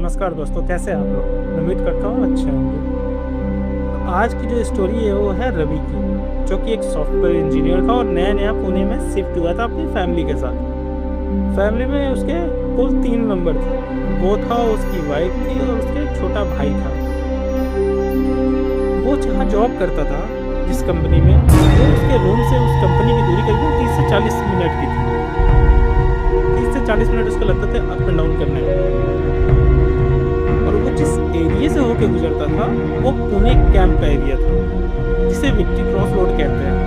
नमस्कार दोस्तों, कैसे हैं आप लोग। मैं उम्मीद करता हूँ अच्छे होंगे। तो आज की जो स्टोरी है वो है रवि की, जो कि एक सॉफ्टवेयर इंजीनियर था और नया नया पुणे में शिफ्ट हुआ था अपनी फैमिली के साथ। फैमिली में उसके कुल 3 मेंबर थे। वो था, उसकी वाइफ थी और उसका एक छोटा भाई था। वो जहाँ जॉब करता था, जिस कंपनी में, वो उसके रूम से उस कंपनी की दूरी करीबन 30 से 40 मिनट की थी। 30 से 40 मिनट उसको लगता था अप एंड डाउन करने में। और वो जिस एरिया से होके गुजरता था वो पुणे कैंप का एरिया था, जिसे विक्ट्री क्रॉस रोड कहते हैं।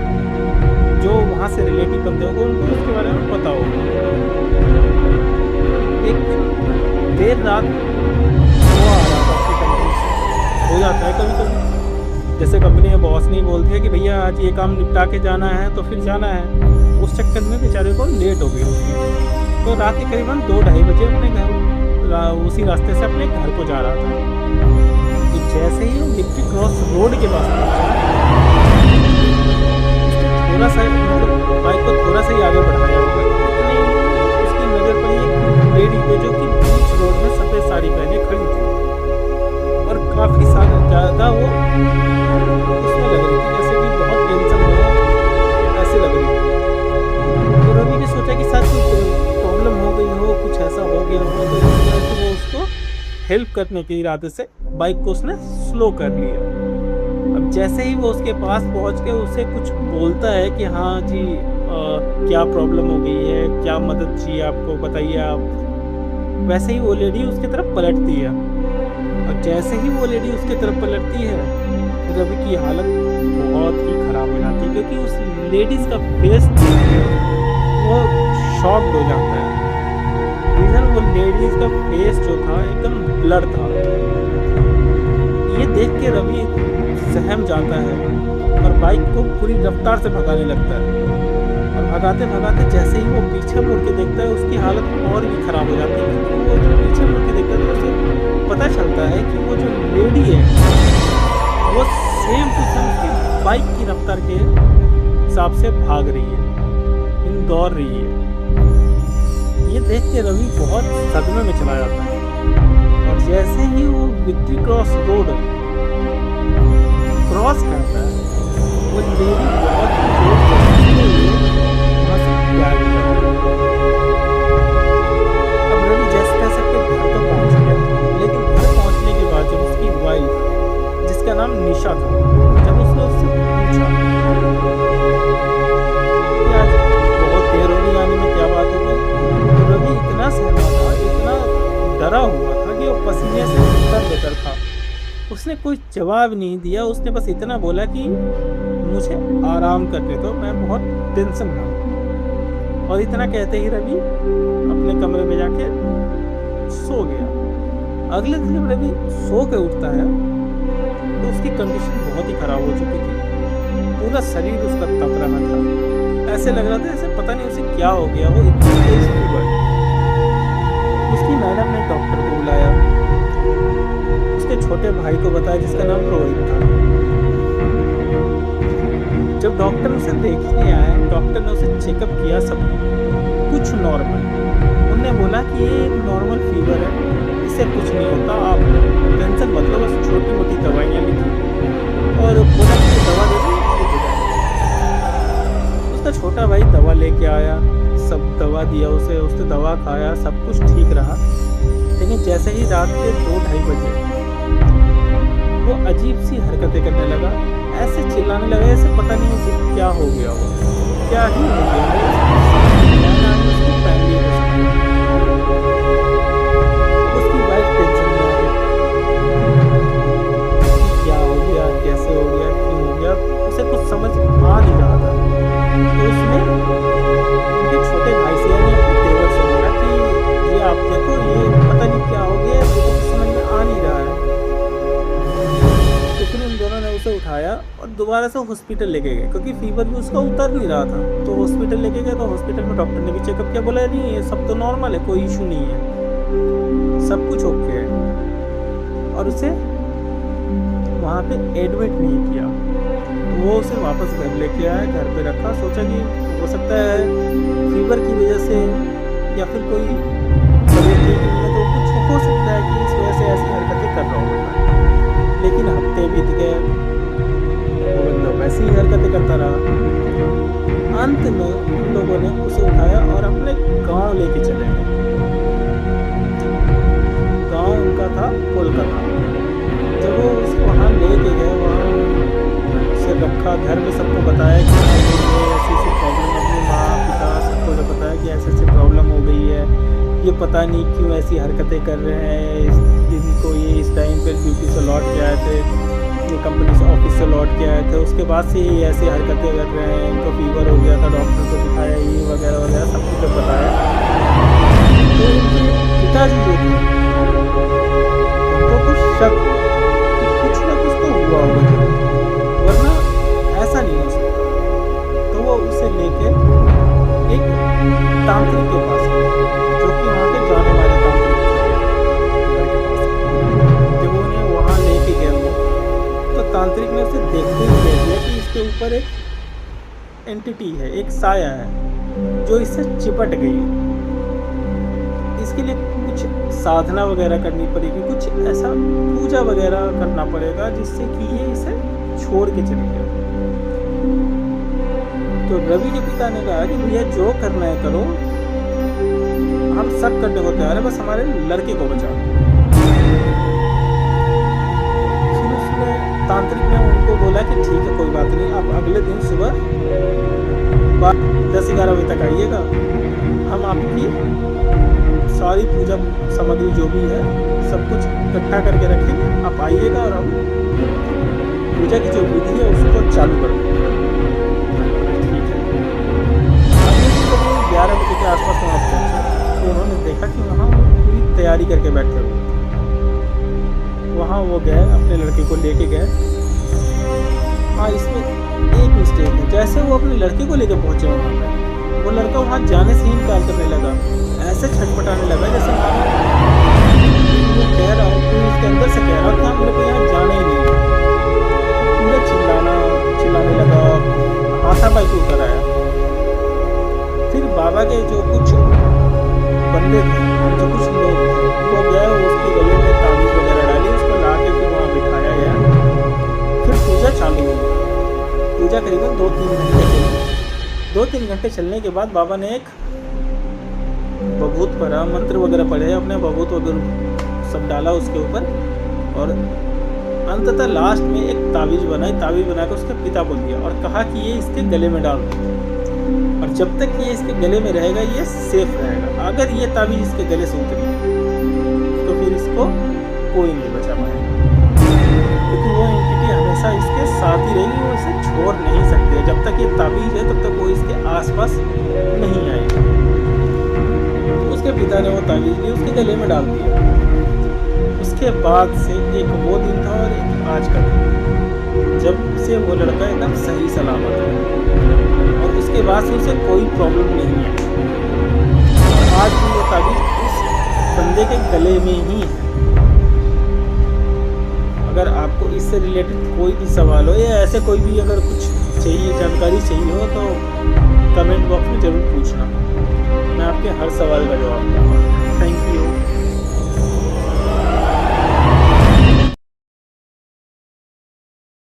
जो वहाँ से रिलेटिव बंदे होंगे उनको उसके बारे में पता होगा। एक दिन देर रात वो आ रहा था अपनी कंपनी से। हो जाता है कभी कभी, जैसे कंपनी में बॉस नहीं बोलती है कि भैया आज ये काम निपटा के जाना है तो फिर जाना है। उस चक्कर में बेचारे को लेट हो गई होगी। तो रात के करीबन 2-2:30 बजे अपने घर उसी रास्ते से अपने घर को जा रहा था। तो जैसे ही वो विक्ट्री क्रॉस रोड के पास थोड़ा सा बाइक को थोड़ा सा ही आगे बढ़ाया होगा, इतने ही उसकी नज़र पड़ी एक लेडी पे, जो कि बीच रोड में सफ़ेद साड़ी पहने खड़ी थी और काफ़ी ज़्यादा वो उसमें लग रही थी, जैसे कि बहुत टेंशन में हो, ऐसे लग रही थी। तो रवि ने सोचा कि शायद कोई प्रॉब्लम हो गई हो, कुछ ऐसा हो गया हो, तो वो उसको हेल्प करने के इरादे से बाइक को उसने स्लो कर लिया। अब जैसे ही वो उसके पास पहुंच के उसे कुछ बोलता है कि हाँ जी, क्या प्रॉब्लम हो गई है, क्या मदद चाहिए आपको, बताइए आप। वैसे ही वो लेडी उसकी तरफ पलटती है और जैसे ही वो लेडी उसकी तरफ पलटती है, रवि की हालत बहुत ही ख़राब हो जाती है, क्योंकि उस लेडीज़ का फेस देख के वो शॉक्ड हो जाता है। रीज़न, वो लेडीज़ का फेस जो था एकदम ब्लर था। ये देख के रवि सहम जाता है और बाइक को पूरी रफ्तार से भगाने लगता है। और भगाते भगाते जैसे ही वो पीछे मुड़ के देखता है, उसकी हालत और भी ख़राब हो जाती है, क्योंकि वो जो पीछे मुड़ के देखता है तो उसे पता चलता है कि वो जो लेडी है वो सेम टू सेम उसकी बाइक की रफ्तार के हिसाब से भाग रही है, दौड़ रही है। ये देख के रवि बहुत सदमे में चला जाता है और जैसे ही वो विक्ट्री क्रॉस रोड क्रॉस करता है, वो लेडी बहुत जोर से हंसते हुए वहाँ से गायब हो जाती है। अब रवि जैसे तैसे अपने घर तो पहुँच गया, लेकिन घर पहुँचने के बाद जब उसकी वाइफ, जिसका नाम निशा था, जब उसने उससे पूछा कि आज बहुत देर होने आने में क्या बात हो गई, तो रवि इतना सहमा था, इतना डरा हुआ था कि वो पसीने से तर-बतर था। उसने कोई जवाब नहीं दिया। उसने बस इतना बोला कि मुझे आराम करने दो, मैं बहुत टेंशन में हूँ। और इतना कहते ही रवि अपने कमरे में जाके सो गया। अगले दिन जब रवि सो के उठता है तो उसकी कंडीशन बहुत ही ख़राब हो चुकी थी। पूरा शरीर उसका तप रहा था, ऐसे लग रहा था जैसे पता नहीं उसे क्या हो गया हो, इतनी तेज फीवर। उसकी मैडम ने डॉक्टर को बुलाया, उसके छोटे भाई को बताया जिसका नाम रोहित था। जब डॉक्टर उसे देखने आए, डॉक्टर ने उसे चेकअप किया, सब कुछ नॉर्मल। उन्होंने बोला कि ये एक नॉर्मल फीवर है, इससे कुछ नहीं होता, आप टेंशन मत लो, बस छोटी मोटी दवाइयाँ लिखी और बोला कि दवा दे दो, ठीक हो जाएगा। उसका छोटा भाई दवा लेके आया, सब दवा दिया उसे, उसने दवा खाया, सब कुछ ठीक रहा। लेकिन जैसे ही रात के 2-2:30 बजे वो अजीब सी हरकतें करने लगा, ऐसे चिल्लाने लगा जैसे पता नहीं उसे क्या हो गया हो, क्या ही हो गया हो। उसकी फैमिली उसकी वाइफ टेंशन में आ गई, क्या हो गया, कैसे हो गया, क्यों हो गया, उसे कुछ समझ आ नहीं रहा था। तो उसने उनके छोटे भाई से यानी अपने टेबल से बोला कि ये आप देखो, ये पता नहीं क्या हो गया, मुझे कुछ समझ में आ नहीं रहा है। तो फिर उन दोनों ने उसे उठाया और दोबारा से हॉस्पिटल लेके गए, क्योंकि फीवर भी उसका उतर नहीं रहा था। तो हॉस्पिटल लेके गए, तो हॉस्पिटल में डॉक्टर ने भी चेकअप किया, बोला नहीं ये सब तो नॉर्मल है, कोई इशू नहीं है, सब कुछ ओके है। और उसे वहाँ पे एडमिट नहीं किया। तो वो उसे वापस घर लेके आया, घर पे रखा, सोचा कि हो सकता है फीवर की वजह से या फिर कोई तबीयत ठीक नहीं है तो कुछ हो सकता है कि इस वजह से ऐसी हरकतें कर रहा होगा। लेकिन हफ्ते बीत गए, वो बंदा वैसी ही हरकतें करता रहा। अंत में उन लोगों ने उसे उठाया और अपने गांव लेके चले गए। गांव उनका था कोलकाता। जब वो उसे वहाँ लेके गए, वहाँ उसे रखा, घर में सबको बताया कि ऐसी ऐसी प्रॉब्लम, अपनी माँ पिता सबको जब बताया कि ऐसी ऐसी प्रॉब्लम हो गई है, ये पता नहीं क्यों ऐसी हरकतें कर रहे हैं, इनको ये इस टाइम पर ड्यूटी से लौट के आए थे, ये कंपनी से ऑफिस से लौट के आए थे, उसके बाद से ये ऐसी हरकतें कर रहे हैं, इनको फीवर हो गया था, डॉक्टर को दिखाया, ये वगैरह वगैरह सब कुछ बताया। तो पिताजी जो थे उनको कुछ शक हुआ कि कुछ ना कुछ तो हुआ होगा, वरना ऐसा नहीं हो सकता। तो वो उसे लेके एक तांत्रिक के पास गए, जो कि वहाँ के जाने माने तांत्रिक के पास। जब उन्हें वहाँ लेके गए वो, तो तांत्रिक ने उसे देखते ही कह दिया कि इसके ऊपर एक एंटिटी है, एक साया है जो इससे चिपट गई है। इसके लिए कुछ साधना वगैरह करनी पड़ेगी, कुछ ऐसा पूजा वगैरह करना पड़ेगा जिससे कि ये इसे छोड़ के चले जाए। तो रवि के पिता ने कहा कि भैया जो करना है करो, हम सब करने को तैयार है, बस हमारे लड़के को बचाओ। फिर उसने तांत्रिक ने उनको बोला कि ठीक है कोई बात नहीं, आप अगले दिन सुबह 10-11 बजे तक आइएगा, हम आपकी सारी पूजा सामग्री जो भी है सब कुछ इकट्ठा करके रखेंगे, आप आइएगा और हम पूजा की जो विधि है उसको चालू कर देंगे। ठीक है। 11 बजे के आसपास वहाँ पहुँचे तो उन्होंने देखा कि वहाँ पूरी तैयारी करके बैठे हुए। वहाँ वो गए, अपने लड़के को लेके गए। हाँ, इसमें एक मिस्टेक है, जैसे वो अपने लड़के को लेके पहुँचे वहाँ पे, वो लड़का वहाँ जाने से ही इनकार करने लगा, ऐसे छटपटाने लगा जैसे वो कह रहा हूँ, तो उसके अंदर से कह रहा था मेरे को यहाँ जाना ही नहीं। पूरा चिल्लाने लगा, हाथापाई को उतर आया। फिर बाबा के जो कुछ बंदे थे, जो कुछ लोग थे, वो गए, उसके गले में ताबीज़ वगैरह डाली, उसको ला के फिर वहाँ बिठाया गया। फिर पूजा चालू हुई। पूजा करीबन 2-3 घंटे चली। 2-3 घंटे चलने के बाद बाबा ने एक बभूत पढ़ा, मंत्र वगैरह पढ़े, अपने बभूत वगैरह सब डाला उसके ऊपर, और अंततः लास्ट में एक ताबीज़ बना के उसके पिता को दिया और कहा कि ये इसके गले में डाल दो, और जब तक ये इसके गले में रहेगा ये सेफ रहेगा। अगर ये ताबीज़ इसके गले से उतरी तो फिर इसको कोई नहीं बचा पाएगा, क्योंकि वो एंटिटी हमेशा इसके साथ ही रहेगी, वो इसे छोड़ नहीं सकती। जब तक ये ताबीज़ है तब तक वो इसके आसपास नहीं आएगी। तो उसके पिता ने वो ताबीज़ ली, उसके गले में डाल दिया। उसके बाद से एक वो दिन था और एक आज का दिन, जब से वो लड़का एकदम सही सलामत है, और उसके बाद से उसे कोई प्रॉब्लम नहीं है। और आज भी वो ताबीज़ उस बंदे के गले में ही है। अगर आपको इससे रिलेटेड कोई भी सवाल हो या ऐसे कोई भी अगर कुछ चाहिए, जानकारी चाहिए हो, तो कमेंट बॉक्स में ज़रूर पूछना, मैं आपके हर सवाल का जवाब दूँगा। Thank you.